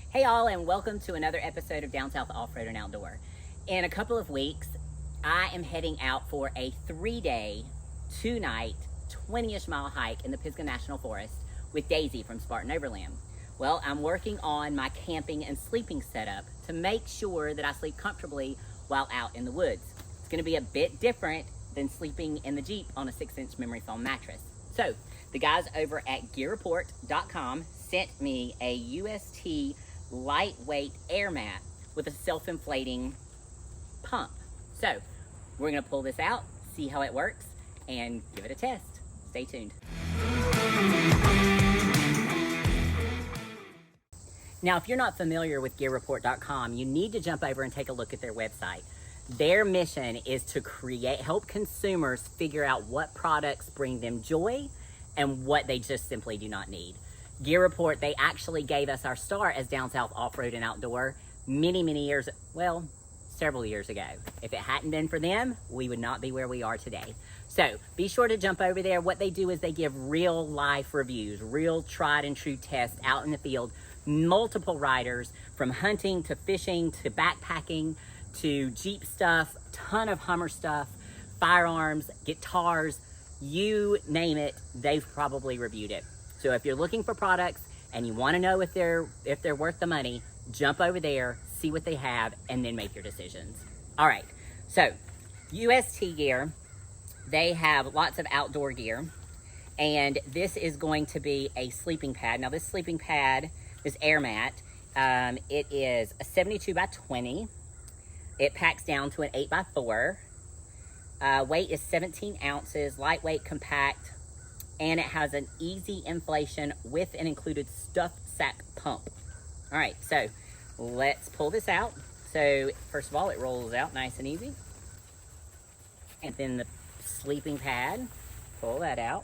Hey all, and welcome to another episode of Down South Off-Road and Outdoor. In a couple of weeks, I am heading out for a 3-day, 2-night, 20-ish mile hike in the Pisgah National Forest with Daisy from Spartan Overland. Well, I'm working on my camping and sleeping setup to make sure that I sleep comfortably while out in the woods. It's gonna be a bit different than sleeping in the Jeep on a 6-inch memory foam mattress. So, the guys over at gearreport.com sent me a UST lightweight air mat with a self-inflating pump. So we're gonna pull this out, see how it works, and give it a test. Stay tuned. Now, if you're not familiar with gearreport.com, you need to jump over and take a look at their website. Their mission is to help consumers figure out what products bring them joy and what they just simply do not need. Gear Report, they actually gave us our start as Down South Off-Road and Outdoor many years, well, several years ago. If it hadn't been for them, we would not be where we are today. So be sure to jump over there. What they do is they give real life reviews, real tried and true tests out in the field, multiple riders from hunting to fishing to backpacking to Jeep stuff, ton of Hummer stuff, firearms, guitars, you name it, they've probably reviewed it. So if you're looking for products and you want to know if they're worth the money, jump over there, see what they have, and then make your decisions. All right, so UST gear, they have lots of outdoor gear, and this is going to be a sleeping pad. Now this sleeping pad, this air mat, it is a 72 by 20. It packs down to an 8 by 4. Weight is 17 ounces, lightweight, compact, and it has an easy inflation with an included stuffed sack pump. All right, so let's pull this out. So first of all, it rolls out nice and easy. And then the sleeping pad, pull that out.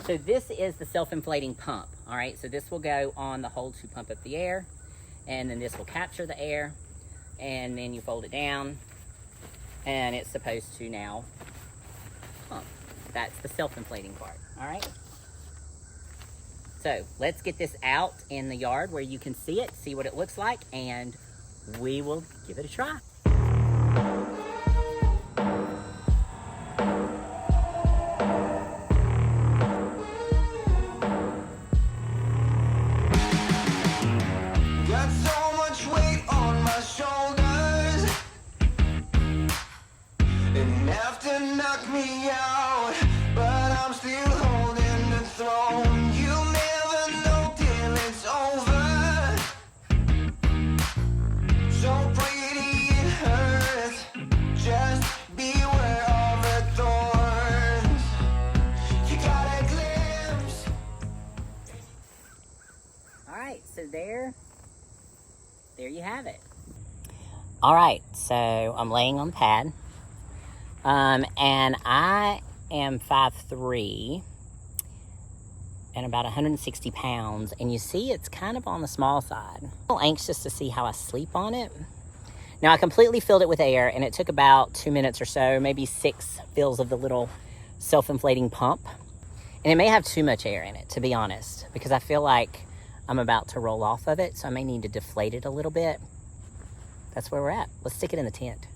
So this is the self-inflating pump. All right, so this will go on the hole to pump up the air, and then this will capture the air, and then you fold it down, and it's supposed to now pump. That's the self-inflating part, all right? So let's get this out in the yard where you can see it, see what it looks like, and we will give it a try. Got so much weight on my shoulders, enough to knock me out, but I'm still holding the throne. You never know till it's over. So pretty it hurts, just beware of the thorns. You got a glimpse. All right, so there you have it. All right, so I'm laying on the pad, and I am 5'3" and about 160 pounds, and you see it's kind of on the small side. I'm a little anxious to see how I sleep on it. Now, I completely filled it with air, and it took about 2 minutes or so, maybe 6 fills of the little self-inflating pump. And it may have too much air in it, to be honest, because I feel like I'm about to roll off of it, so I may need to deflate it a little bit. That's where we're at. Let's stick it in the tent.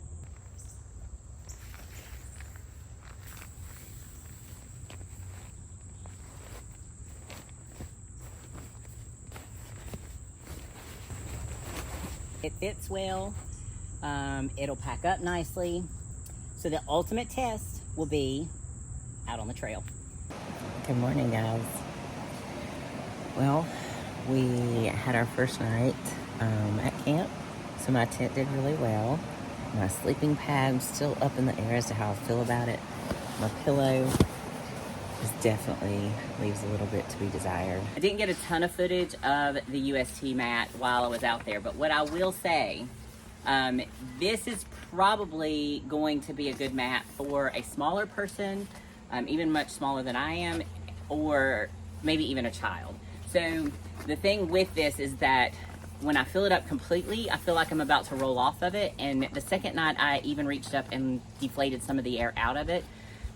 It fits well. It'll pack up nicely. So the ultimate test will be out on the trail. Good morning, guys. Well, we had our first night at camp, so my tent did really well. My sleeping pad's still up in the air as to how I feel about it. My pillow definitely leaves a little bit to be desired. I didn't get a ton of footage of the UST mat while I was out there, but what I will say, this is probably going to be a good mat for a smaller person, even much smaller than I am, or maybe even a child. So the thing with this is that when I fill it up completely, I feel like I'm about to roll off of it. And the second night, I even reached up and deflated some of the air out of it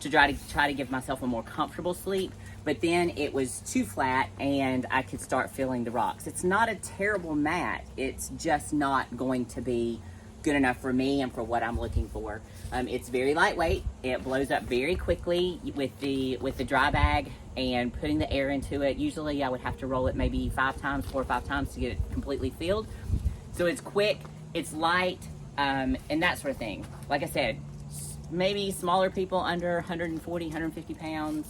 to try to give myself a more comfortable sleep. but then it was too flat and I could start feeling the rocks. It's not a terrible mat. It's just not going to be good enough for me and for what I'm looking for. It's very lightweight. It blows up very quickly with the dry bag and putting the air into it. Usually I would have to roll it maybe 4 or 5 times to get it completely filled. So it's quick, it's light, and that sort of thing. Like I said, maybe smaller people under 140, 150 pounds,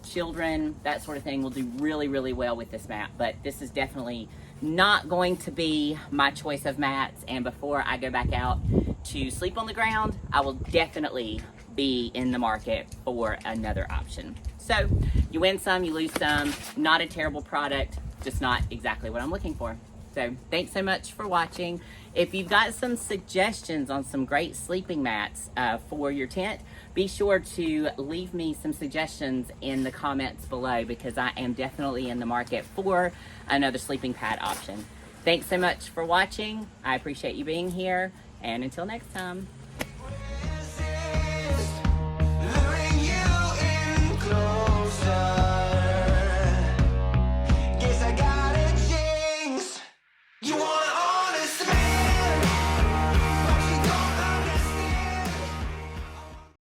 children, that sort of thing will do really, really well with this mat. But this is definitely not going to be my choice of mats. And before I go back out to sleep on the ground, I will definitely be in the market for another option. So you win some, you lose some. Not a terrible product, just not exactly what I'm looking for. So thanks so much for watching. If you've got some suggestions on some great sleeping mats for your tent, be sure to leave me some suggestions in the comments below, because I am definitely in the market for another sleeping pad option. Thanks so much for watching. I appreciate you being here, and until next time.